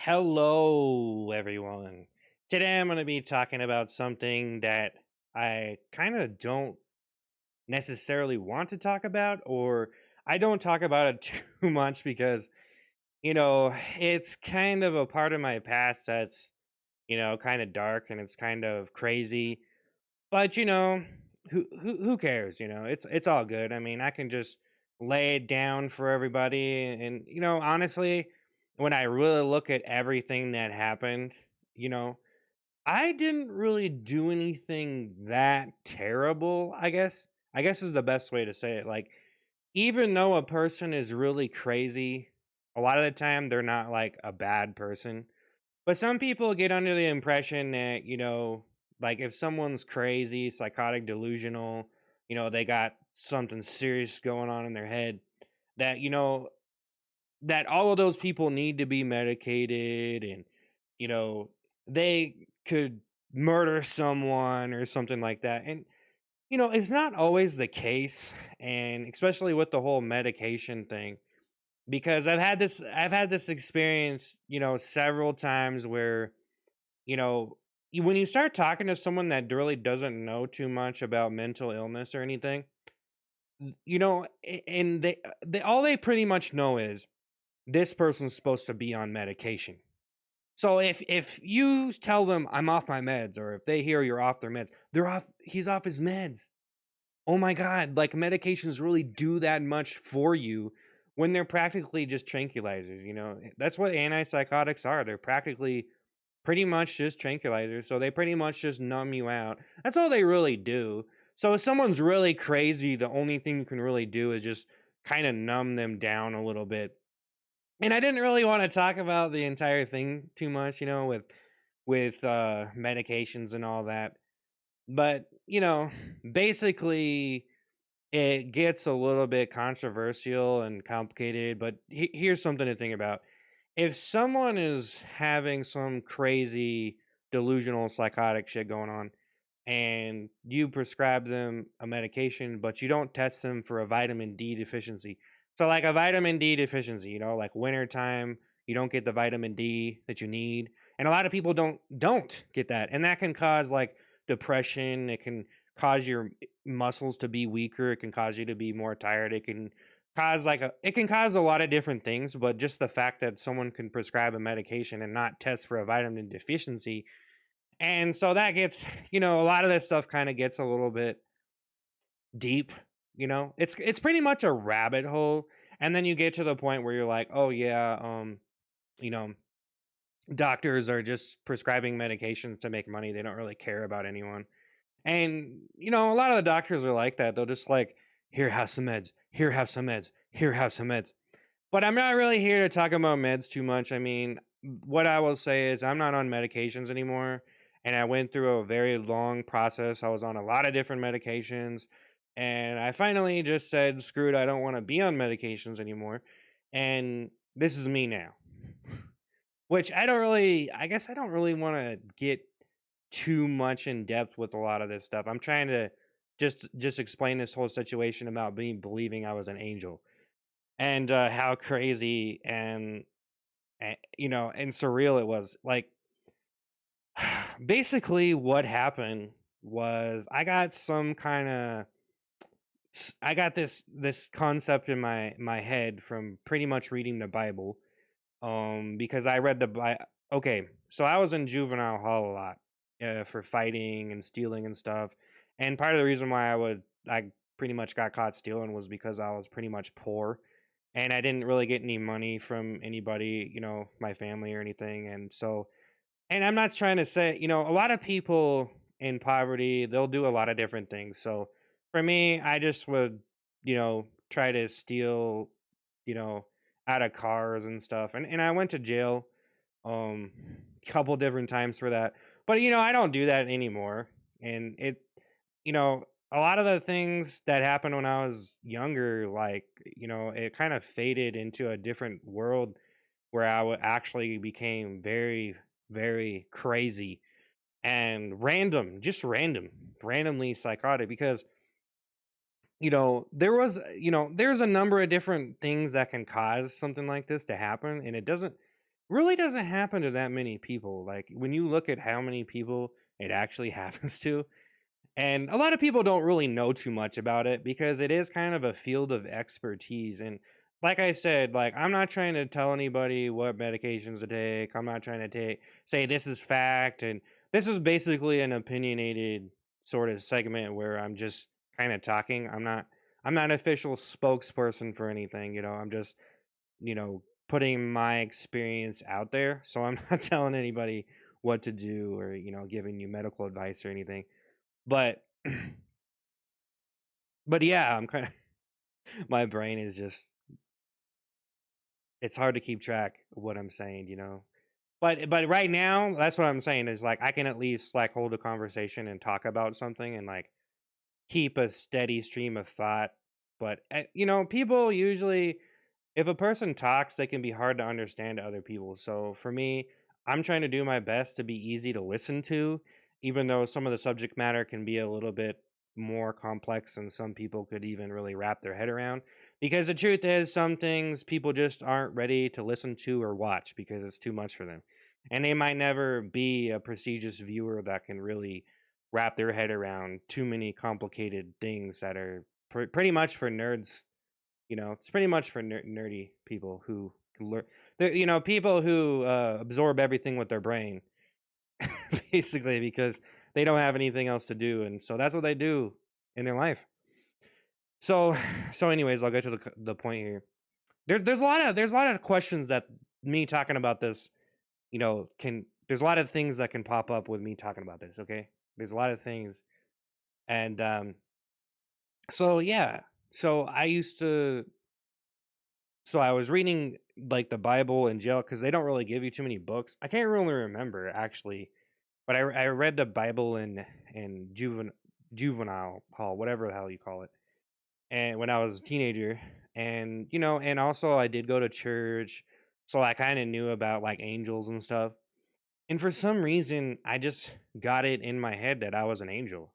Hello, everyone. Today I'm going to be talking about something that I kind of don't necessarily want to talk about, or I don't talk about it too much because, it's kind of a part of my past that's, kind of dark and it's kind of crazy. But, who cares? It's all good. I mean, I can just lay it down for everybody. And, honestly, when I really look at everything that happened, you know, I didn't really do anything that terrible, I guess. I guess is the best way to say it. Like, even though a person is really crazy, a lot of the time they're not like a bad person. But some people get under the impression that, like if someone's crazy, psychotic, delusional, they got something serious going on in their head, that, that all of those people need to be medicated and, you know, they could murder someone or something like that. And, it's not always the case. And especially with the whole medication thing, because I've had this experience, several times where, when you start talking to someone that really doesn't know too much about mental illness or anything, and they all they pretty much know is this person's supposed to be on medication. So if you tell them I'm off my meds, or if they hear you're off their meds, they're off. He's off his meds. Oh my god! Like medications really do that much for you when they're practically just tranquilizers. That's what antipsychotics are. They're practically pretty much just tranquilizers, so they pretty much just numb you out. That's all they really do. So if someone's really crazy, the only thing you can really do is just kind of numb them down a little bit. And I didn't really want to talk about the entire thing too much, with medications and all that. But, basically it gets a little bit controversial and complicated, but here's something to think about. If someone is having some crazy delusional psychotic shit going on and you prescribe them a medication but you don't test them for a vitamin D deficiency. So like a vitamin D deficiency, like wintertime, you don't get the vitamin D that you need. And a lot of people don't get that. And that can cause like depression, it can cause your muscles to be weaker, it can cause you to be more tired, it can cause a lot of different things, but just the fact that someone can prescribe a medication and not test for a vitamin deficiency, and so that gets, a lot of this stuff kind of gets a little bit deep, It's pretty much a rabbit hole, and then you get to the point where you're like, "Oh yeah, you know, doctors are just prescribing medications to make money. They don't really care about anyone." And, a lot of the doctors are like that. They'll just like, "Here, have some meds. Here, have some meds. Here, have some meds." But I'm not really here to talk about meds too much. I mean, what I will say is I'm not on medications anymore. And I went through a very long process. I was on a lot of different medications. And I finally just said, screw it, I don't want to be on medications anymore. And this is me now. Which I guess I don't really want to get too much in depth with a lot of this stuff. I'm trying to just explain this whole situation about me believing I was an angel, and how crazy and surreal it was. Like basically what happened was I got this concept in my head from pretty much reading the Bible. Because I read the Bible. Okay, so I was in juvenile hall a lot, for fighting and stealing and stuff. And part of the reason why I pretty much got caught stealing was because I was pretty much poor, and I didn't really get any money from anybody, my family or anything. And I'm not trying to say, a lot of people in poverty, they'll do a lot of different things. So for me, I just would, try to steal, you know, out of cars and stuff. And I went to jail a couple different times for that. But I don't do that anymore. And you know, a lot of the things that happened when I was younger, like, it kind of faded into a different world where actually became very, very crazy and random, just randomly psychotic. Because there's a number of different things that can cause something like this to happen, and it doesn't. really doesn't happen to that many people. Like when you look at how many people it actually happens to, and a lot of people don't really know too much about it because it is kind of a field of expertise. And like I said, like I'm not trying to tell anybody what medications to take. I'm not trying to say this is fact. And this is basically an opinionated sort of segment where I'm just kind of talking. I'm not an official spokesperson for anything, I'm just, putting my experience out there. So I'm not telling anybody what to do or, giving you medical advice or anything. But but yeah, I'm kind of my brain is just it's hard to keep track of what I'm saying. But right now, that's what I'm saying is like I can at least like hold a conversation and talk about something and like keep a steady stream of thought. But people usually if a person talks, they can be hard to understand to other people. So for me, I'm trying to do my best to be easy to listen to, even though some of the subject matter can be a little bit more complex than some people could even really wrap their head around. Because the truth is, some things people just aren't ready to listen to or watch because it's too much for them. And they might never be a prestigious viewer that can really wrap their head around too many complicated things that are pretty much for nerds. It's pretty much for nerdy people who can learn. People who absorb everything with their brain, basically, because they don't have anything else to do, and so that's what they do in their life. So, anyways, I'll get to the point here. There's a lot of questions that me talking about this, can there's a lot of things that can pop up with me talking about this. Okay, there's a lot of things, and so yeah, so I used to So I was reading like the Bible in jail because they don't really give you too many books. I can't really remember actually, but I read the Bible in juvenile hall, whatever the hell you call it, and when I was a teenager, and and also I did go to church, so I kind of knew about like angels and stuff. And for some reason, I just got it in my head that I was an angel.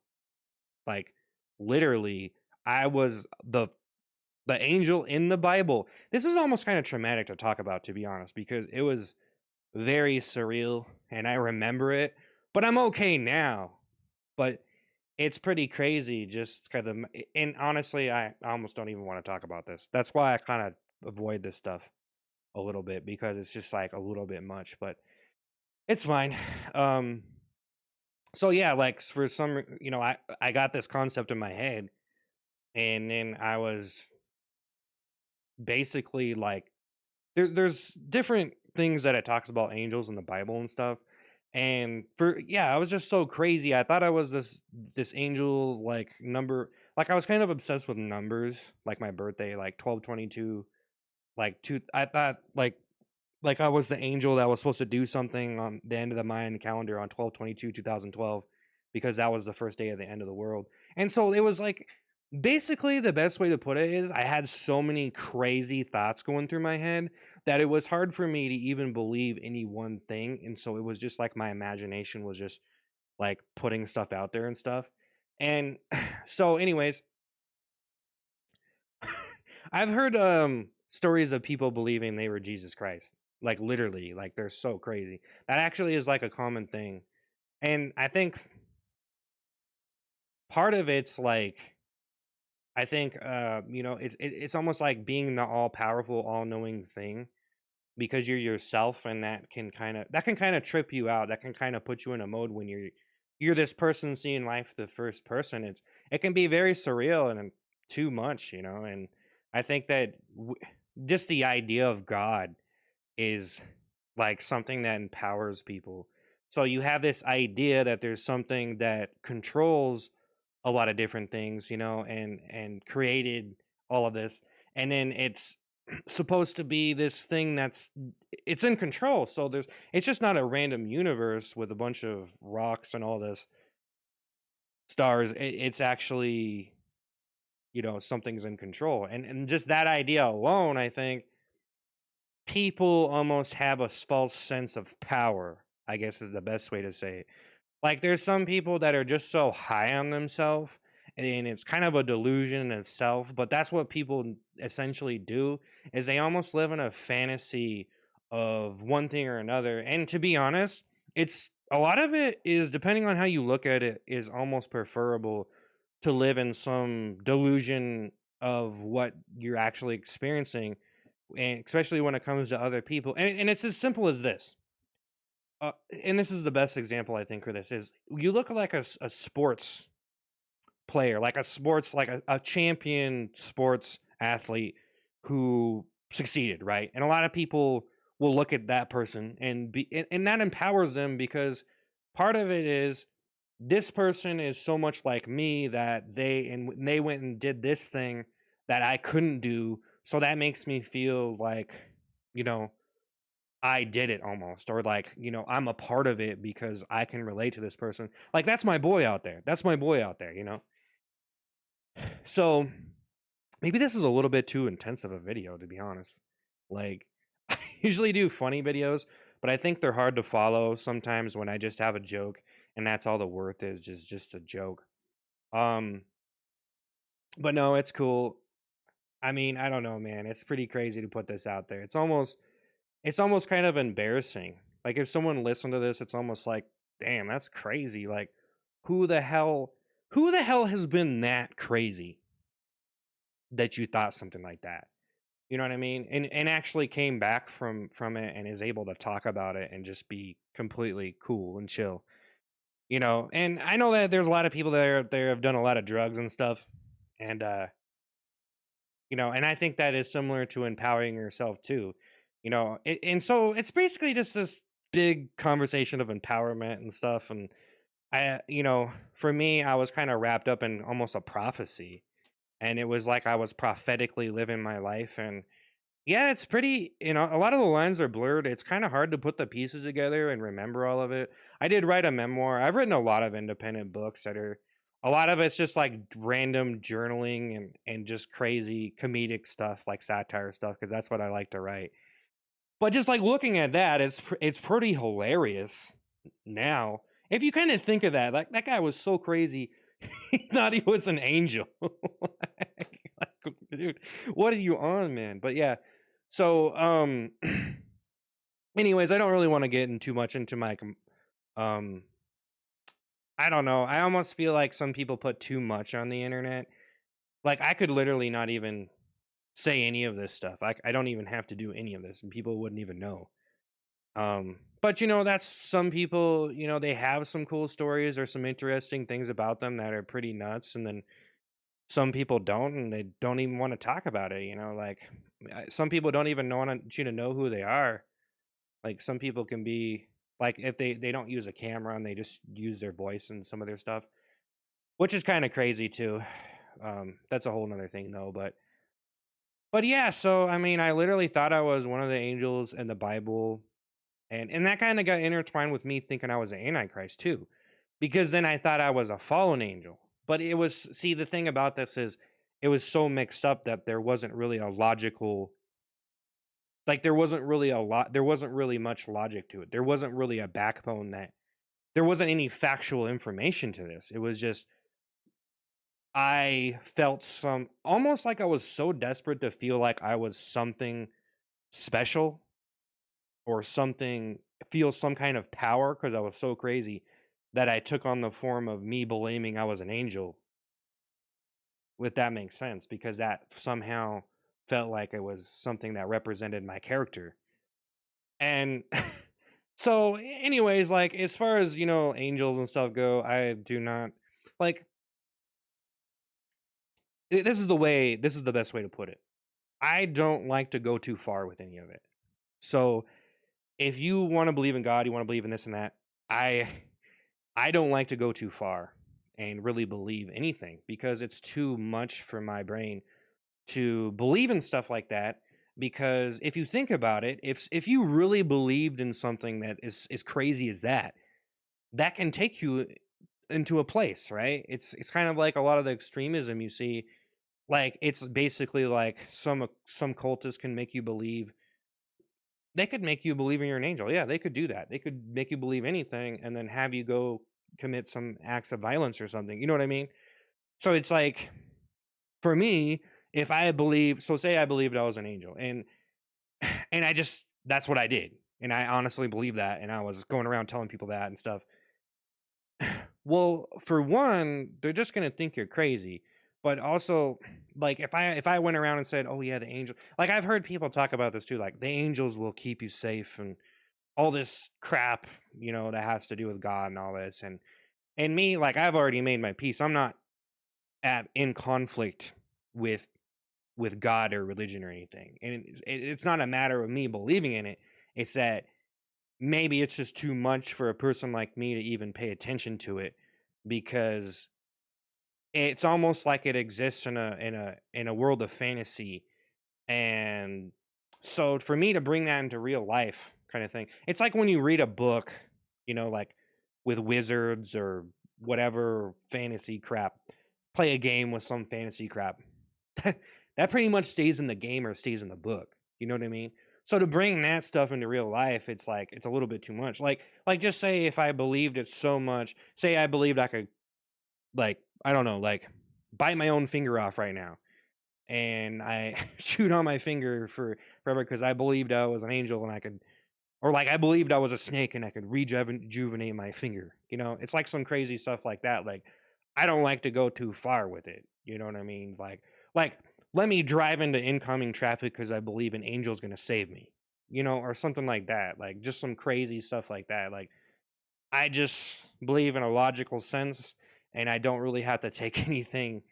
Like literally, I was the angel in the Bible. This is almost kind of traumatic to talk about, to be honest, because it was very surreal and I remember it, but I'm okay now. But it's pretty crazy, just kind of. And honestly, I almost don't even want to talk about this. That's why I kind of avoid this stuff a little bit because it's just like a little bit much, but it's fine. Um, so yeah, like for I got this concept in my head, and then I was basically like there's different things that it talks about angels in the Bible and stuff. And I was just so crazy. I thought I was this angel like number like I was kind of obsessed with numbers, like my birthday, like 1222, like two I thought like I was the angel that was supposed to do something on the end of the Mayan calendar on 12/22, 2012, because that was the first day of the end of the world. And so it was like basically the best way to put it is I had so many crazy thoughts going through my head that it was hard for me to even believe any one thing. And so it was just like my imagination was just like putting stuff out there and stuff. And so anyways, I've heard stories of people believing they were Jesus Christ. Like literally, like they're so crazy. That actually is like a common thing. And I think part of it's like I think it's almost like being the all powerful, all knowing thing because you're yourself and that can kind of trip you out. That can kind of put you in a mode when you're this person seeing life the first person. It can be very surreal and too much. And I think that just the idea of God is like something that empowers people. So you have this idea that there's something that controls a lot of different things, and created all of this. And then it's supposed to be this thing it's in control. So it's just not a random universe with a bunch of rocks and all this stars. It's actually, something's in control. And just that idea alone, I think people almost have a false sense of power, I guess is the best way to say it. Like there's some people that are just so high on themselves and it's kind of a delusion in itself, but that's what people essentially do is they almost live in a fantasy of one thing or another. And to be honest, it's a lot of it is, depending on how you look at it, is almost preferable to live in some delusion of what you're actually experiencing, and especially when it comes to other people. And it's as simple as this. And this is the best example I think for this is you look like a sports player, like a sports, like a champion sports athlete who succeeded, right? And a lot of people will look at that person and that empowers them because part of it is this person is so much like me that they went and did this thing that I couldn't do. So that makes me feel like, you know, I did it almost, or like, I'm a part of it because I can relate to this person. Like that's my boy out there. That's my boy out there. So maybe this is a little bit too intense of a video, to be honest. Like, I usually do funny videos, but I think they're hard to follow sometimes when I just have a joke and that's all the worth is, just a joke. Um, but no, it's cool. I mean, I don't know, man. It's pretty crazy to put this out there. It's almost kind of embarrassing. Like if someone listened to this, it's almost like, damn, that's crazy. Like, who the hell who the hell has been that crazy that you thought something like that? You know what I mean? And actually came back from it and is able to talk about it and just be completely cool and chill. And I know that there's a lot of people that are out there have done a lot of drugs and stuff. And and I think that is similar to empowering yourself too. And so it's basically just this big conversation of empowerment and stuff. And for me, I was kind of wrapped up in almost a prophecy, and it was like I was prophetically living my life. And yeah, it's pretty, a lot of the lines are blurred. It's kind of hard to put the pieces together and remember all of it. I did write a memoir. I've written a lot of independent books that are, a lot of it's just like random journaling and just crazy comedic stuff, like satire stuff, because that's what I like to write. But just like looking at that, it's pretty hilarious now. If you kind of think of that, like that guy was so crazy, he thought he was an angel. Dude, what are you on, man? But yeah, so anyways, I don't really want to get in too much into my um I don't know. I almost feel like some people put too much on the internet. Like I could literally not even say any of this stuff. I don't even have to do any of this and people wouldn't even know. But that's some people, they have some cool stories or some interesting things about them that are pretty nuts, and then some people don't, and they don't even want to talk about it. Like some people don't even want you to know who they are. Like some people can be like, if they don't use a camera and they just use their voice and some of their stuff, which is kind of crazy too. That's a whole nother thing though. But yeah, so I mean, I literally thought I was one of the angels in the Bible, and that kind of got intertwined with me thinking I was an antichrist too, because then I thought I was a fallen angel. But it was, see, the thing about this is it was so mixed up that there wasn't really a logical, like there wasn't really much logic to it. There wasn't really a backbone, that there wasn't any factual information to this. It was just, I felt some, almost like I was so desperate to feel like I was something special or something, feel some kind of power, because I was so crazy that I took on the form of me believing I was an angel, if that makes sense, because that somehow felt like it was something that represented my character. And so, anyways, like as far as, angels and stuff go, I do not like, this is the best way to put it. I don't like to go too far with any of it. So, if you want to believe in God, you want to believe in this and that, I I don't like to go too far and really believe anything, because it's too much for my brain to believe in stuff like that. Because if you think about it, if you really believed in something that is as crazy as that, that can take you into a place, right? It's kind of like a lot of the extremism you see. Like it's basically like some cultists can make you believe, they could make you believe you're an angel. Yeah, they could do that. They could make you believe anything and then have you go commit some acts of violence or something. You know what I mean? So it's like, for me, if I believe, so say I believed I was an angel, and I just that's what I did. And I honestly believe that. And I was going around telling people that and stuff. Well, for one, they're just gonna think you're crazy. But also, like if I went around and said, "Oh yeah, the angel," like I've heard people talk about this too, like the angels will keep you safe and all this crap, that has to do with God and all this. And me, like I've already made my peace. I'm not at in conflict with God or religion or anything. And it's not a matter of me believing in it. It's that maybe it's just too much for a person like me to even pay attention to it because it's almost like it exists in a world of fantasy. And so for me to bring that into real life kind of thing, it's like when you read a book, like with wizards or whatever fantasy crap, play a game with some fantasy crap. That pretty much stays in the game or stays in the book. You know what I mean? So to bring that stuff into real life, it's like it's a little bit too much. Like just say if I believed it so much, say I believed I could, like, I don't know, like bite my own finger off right now and I chewed on my finger for forever because I believed I was an angel and I could, or like I believed I was a snake and I could rejuvenate my finger. It's like some crazy stuff like that. Like I don't like to go too far with it. You know what I mean? Like let me drive into incoming traffic because I believe an angel's gonna save me. Or something like that. Like just some crazy stuff like that. Like I just believe in a logical sense, and I don't really have to take anything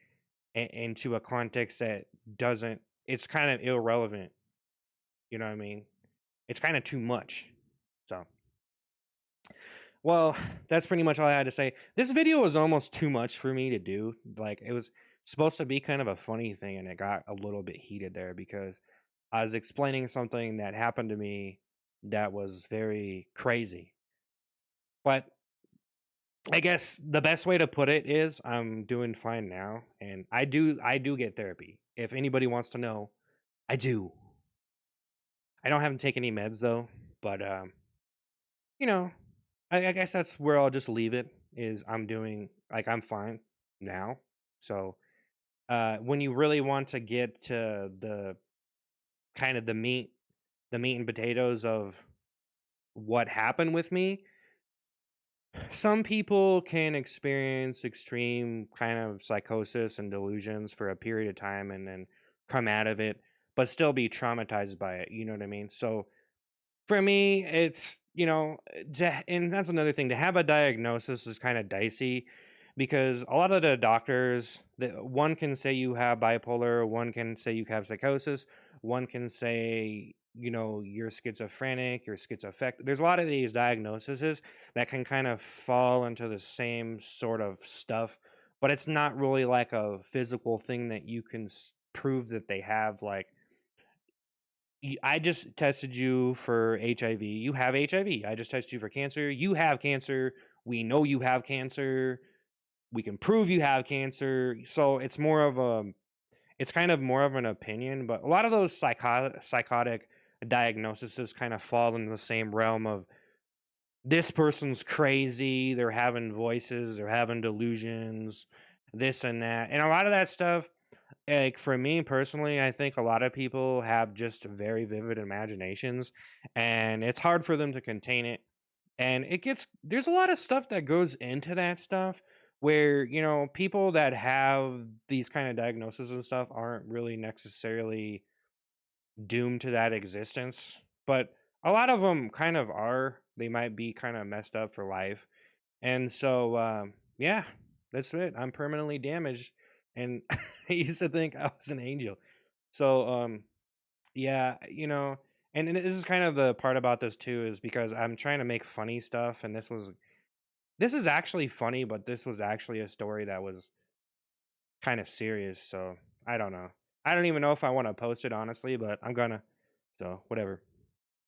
into a context that doesn't. It's kind of irrelevant. You know what I mean? It's kind of too much. So, well, that's pretty much all I had to say. This video was almost too much for me to do. Like, it was supposed to be kind of a funny thing, and it got a little bit heated there because I was explaining something that happened to me that was very crazy. But I guess the best way to put it is I'm doing fine now, and I do get therapy. If anybody wants to know, I do. I don't haven't taken any meds though, but you know, I guess that's where I'll just leave it. Is I'm doing, like, I'm fine now. So when you really want to get to the kind of the meat and potatoes of what happened with me, some people can experience extreme kind of psychosis and delusions for a period of time and then come out of it, but still be traumatized by it. You know what I mean? So for me, it's, and that's another thing. To have a diagnosis is kind of dicey because a lot of the doctors, one can say you have bipolar, one can say you have psychosis, one can say, you're schizophrenic, you're schizoaffective. There's a lot of these diagnoses that can kind of fall into the same sort of stuff, but it's not really like a physical thing that you can prove that they have. Like, I just tested you for HIV. You have HIV. I just tested you for cancer. You have cancer. We know you have cancer. We can prove you have cancer. So it's kind of more of an opinion, but a lot of those psychotic diagnoses kind of fall in the same realm of this person's crazy, they're having voices, they're having delusions, this and that. And a lot of that stuff, like for me personally, I think a lot of people have just very vivid imaginations and it's hard for them to contain it. And there's a lot of stuff that goes into that stuff where, people that have these kind of diagnoses and stuff aren't really necessarily doomed to that existence. But a lot of them kind of are. They might be kind of messed up for life. And so, yeah, that's it. I'm permanently damaged. And I used to think I was an angel. So, yeah, and this is kind of the part about this too, is because I'm trying to make funny stuff. And this is actually funny, but this was actually a story that was kind of serious. So I don't know. I don't even know if I want to post it, honestly, but I'm gonna. So, whatever.